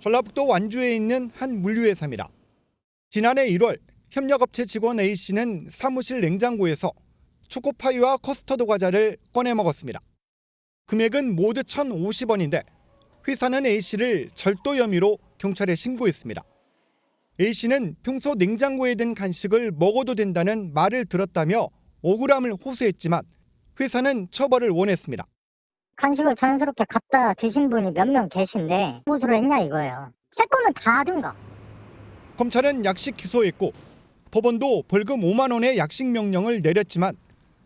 전라북도 완주에 있는 한 물류회사입니다. 지난해 1월 협력업체 직원 A씨는 사무실 냉장고에서 초코파이와 커스터드 과자를 꺼내 먹었습니다. 금액은 모두 1,050원인데 회사는 A씨를 절도 혐의로 경찰에 신고했습니다. A씨는 평소 냉장고에 든 간식을 먹어도 된다는 말을 들었다며 억울함을 호소했지만 회사는 처벌을 원했습니다. 간식을 자연스럽게 갖다 드신 분이 몇 명 계신데 무엇으로 했냐 이거예요. 새 거는 다 하든가. 검찰은 약식 기소했고 법원도 벌금 5만 원의 약식 명령을 내렸지만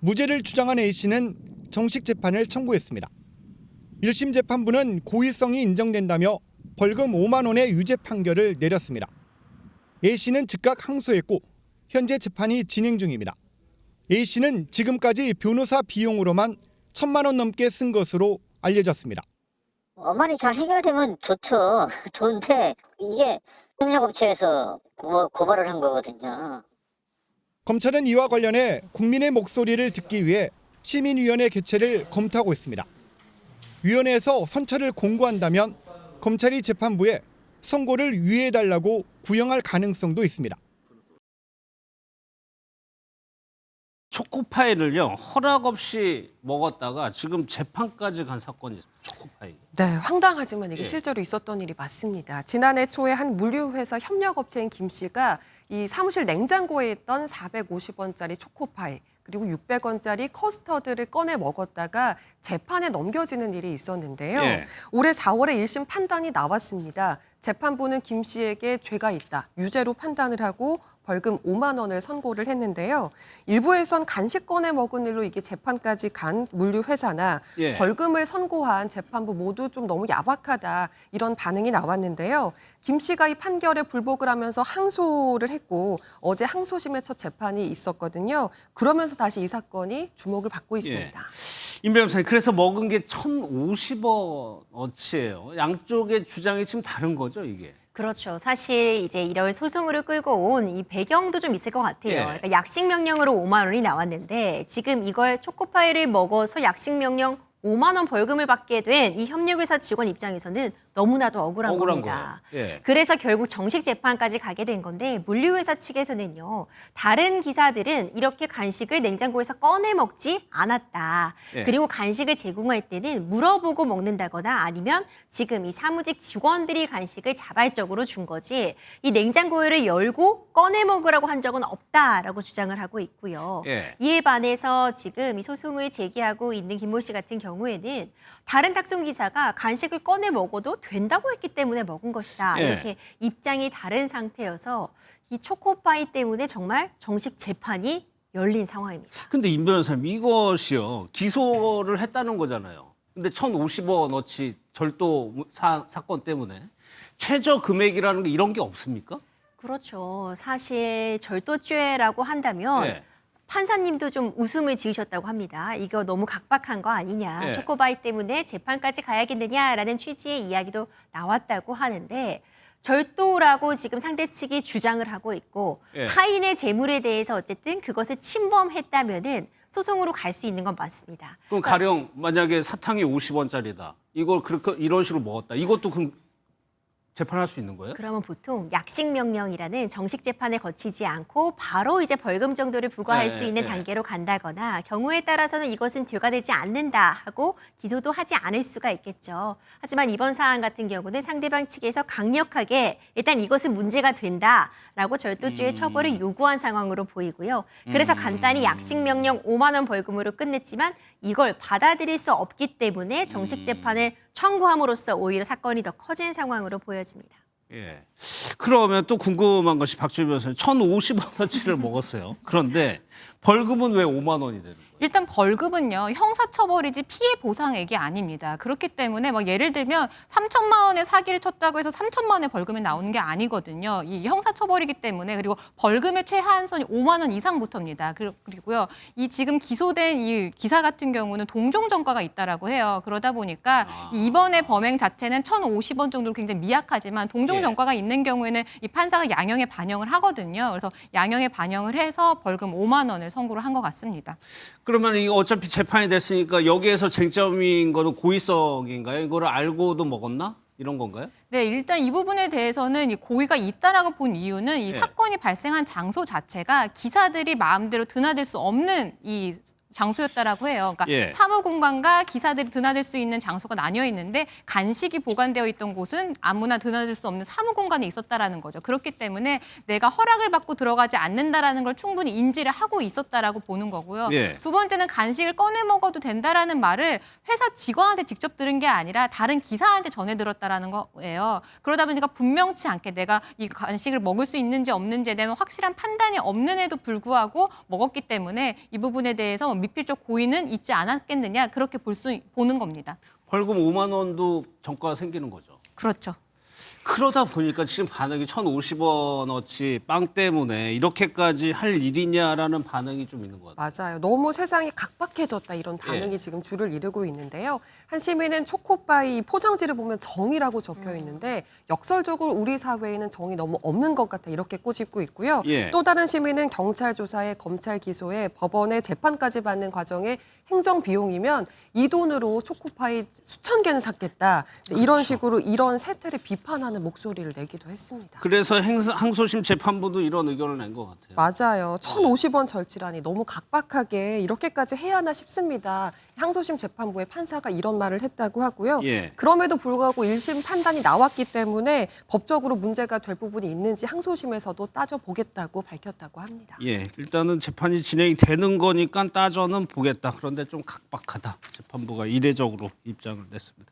무죄를 주장한 A씨는 정식 재판을 청구했습니다. 1심 재판부는 고의성이 인정된다며 벌금 5만 원의 유죄 판결을 내렸습니다. A씨는 즉각 항소했고 현재 재판이 진행 중입니다. A씨는 지금까지 변호사 비용으로만 1,000만 원 넘게 쓴 것으로 알려졌습니다. 엄마이 잘 해결되면 좋죠. 좋은데 이게 협력업체에서 고발을 한 거거든요. 검찰은 이와 관련해 국민의 목소리를 듣기 위해 시민위원회 개최를 검토하고 있습니다. 위원회에서 선처를 공고한다면 검찰이 재판부에 선고를 유예해달라고 구형할 가능성도 있습니다. 초코파이를요 허락 없이 먹었다가 지금 재판까지 간 사건이 있습니다. 초코파이. 네, 황당하지만 이게 예. 실제로 있었던 일이 맞습니다. 지난해 초에 한 물류회사 협력업체인 김 씨가 이 사무실 냉장고에 있던 450원짜리 초코파이 그리고 600원짜리 커스터드를 꺼내 먹었다가 재판에 넘겨지는 일이 있었는데요. 예. 올해 4월에 1심 판단이 나왔습니다. 재판부는 김 씨에게 죄가 있다, 유죄로 판단을 하고 벌금 5만 원을 선고를 했는데요. 일부에선 간식 꺼내 먹은 일로 이게 재판까지 간 물류회사나 예. 벌금을 선고한 재판부 모두 좀 너무 야박하다 이런 반응이 나왔는데요. 김 씨가 이 판결에 불복을 하면서 항소를 했고 어제 항소심의 첫 재판이 있었거든요. 그러면서 다시 이 사건이 주목을 받고 있습니다. 임 변호사님, 그래서 먹은 게 1,050원어치예요. 양쪽의 주장이 지금 다른 거죠, 이게? 그렇죠. 사실 이제 이럴 소송으로 끌고 온 이 배경도 좀 있을 것 같아요. 예. 그러니까 약식 명령으로 5만 원이 나왔는데 지금 이걸 초코파이를 먹어서 약식 명령 5만 원 벌금을 받게 된 이 협력회사 직원 입장에서는 너무나도 억울한 겁니다. 거예요. 예. 그래서 결국 정식 재판까지 가게 된 건데 물류회사 측에서는요. 다른 기사들은 이렇게 간식을 냉장고에서 꺼내 먹지 않았다. 예. 그리고 간식을 제공할 때는 물어보고 먹는다거나 아니면 지금 이 사무직 직원들이 간식을 자발적으로 준 거지 이 냉장고를 열고 꺼내 먹으라고 한 적은 없다라고 주장을 하고 있고요. 예. 이에 반해서 지금 이 소송을 제기하고 있는 김모 씨 같은 경우에는 다른 탁송 기사가 간식을 꺼내 먹어도 된다고 했기 때문에 먹은 것이다. 예. 이렇게 입장이 다른 상태여서 이 초코파이 때문에 정말 정식 재판이 열린 상황입니다. 근데 임 변호사님, 이것이요 기소를 했다는 거잖아요. 근데 1,050원어치 절도 사건 때문에 최저 금액이라는 게 이런 게 없습니까? 그렇죠. 사실 절도죄라고 한다면 예. 판사님도 좀 웃음을 지으셨다고 합니다. 이거 너무 각박한 거 아니냐. 예. 초코바이 때문에 재판까지 가야겠느냐라는 취지의 이야기도 나왔다고 하는데 절도라고 지금 상대 측이 주장을 하고 있고 예. 타인의 재물에 대해서 어쨌든 그것을 침범했다면은 소송으로 갈 수 있는 건 맞습니다. 그럼 가령 만약에 사탕이 50원짜리다. 이걸 그렇게 이런 식으로 먹었다. 이것도 그럼 재판할 수 있는 거예요? 그러면 보통 약식 명령이라는 정식 재판을 거치지 않고 바로 이제 벌금 정도를 부과할 네, 수 있는 네. 단계로 간다거나 경우에 따라서는 이것은 죄가 되지 않는다 하고 기소도 하지 않을 수가 있겠죠. 하지만 이번 사안 같은 경우는 상대방 측에서 강력하게 일단 이것은 문제가 된다라고 절도죄의 처벌을 요구한 상황으로 보이고요. 그래서 간단히 약식 명령 5만 원 벌금으로 끝냈지만 이걸 받아들일 수 없기 때문에 정식 재판을 청구함으로써 오히려 사건이 더 커진 상황으로 보여집니다. 예. 그러면 또 궁금한 것이 박주희 변호사님 1,050원어치를 먹었어요. 그런데 벌금은 왜 5만 원이 되는 거예요? 일단 벌금은요 형사처벌이지 피해 보상액이 아닙니다. 그렇기 때문에 막 예를 들면 3천만 원의 사기를 쳤다고 해서 3천만 원의 벌금이 나오는 게 아니거든요. 이 형사처벌이기 때문에 그리고 벌금의 최하한선이 5만 원 이상부터입니다. 그리고요 이 지금 기소된 이 기사 같은 경우는 동종전과가 있다라고 해요. 그러다 보니까 이번에 범행 자체는 1,050원 정도로 굉장히 미약하지만 동종전과가 있는 경우에는 이 판사가 양형에 반영을 하거든요. 그래서 양형에 반영을 해서 벌금 5만 원을 선고를 한 것 같습니다. 그러면 이거 어차피 재판이 됐으니까 여기에서 쟁점인 거는 고의성인가요? 이거를 알고도 먹었나? 이런 건가요? 네, 일단 이 부분에 대해서는 이 고의가 있다라고 본 이유는 이 예. 사건이 발생한 장소 자체가 기사들이 마음대로 드나들 수 없는 이 장소였다라고 해요. 그러니까 예. 사무 공간과 기사들이 드나들 수 있는 장소가 나뉘어 있는데 간식이 보관되어 있던 곳은 아무나 드나들 수 없는 사무 공간에 있었다라는 거죠. 그렇기 때문에 내가 허락을 받고 들어가지 않는다라는 걸 충분히 인지를 하고 있었다라고 보는 거고요. 예. 두 번째는 간식을 꺼내 먹어도 된다라는 말을 회사 직원한테 직접 들은 게 아니라 다른 기사한테 전해 들었다라는 거예요. 그러다 보니까 분명치 않게 내가 이 간식을 먹을 수 있는지 없는지에 대한 확실한 판단이 없는에도 불구하고 먹었기 때문에 이 부분에 대해서 미필적 고의는 있지 않았겠느냐 그렇게 보는 겁니다. 벌금 5만 원도 전과가 생기는 거죠. 그렇죠. 그러다 보니까 지금 반응이 1,050원어치 빵 때문에 이렇게까지 할 일이냐라는 반응이 좀 있는 것 같아요. 맞아요. 너무 세상이 각박해졌다 이런 반응이 예. 지금 줄을 이루고 있는데요. 한 시민은 초코바이 포장지를 보면 정의라고 적혀 있는데 역설적으로 우리 사회에는 정이 너무 없는 것 같아 이렇게 꼬집고 있고요. 예. 또 다른 시민은 경찰 조사에 검찰 기소에 법원에 재판까지 받는 과정에 행정 비용이면 이 돈으로 초코파이 수천 개는 샀겠다. 이런 식으로 이런 세태를 비판하는 목소리를 내기도 했습니다. 그래서 항소심 재판부도 이런 의견을 낸 것 같아요. 맞아요. 1,050원 절취라니 너무 각박하게 이렇게까지 해야 하나 싶습니다. 항소심 재판부의 판사가 이런 말을 했다고 하고요. 예. 그럼에도 불구하고 1심 판단이 나왔기 때문에 법적으로 문제가 될 부분이 있는지 항소심에서도 따져보겠다고 밝혔다고 합니다. 예, 일단은 재판이 진행이 되는 거니까 따져는 보겠다. 그런데 좀 각박하다. 재판부가 이례적으로 입장을 냈습니다.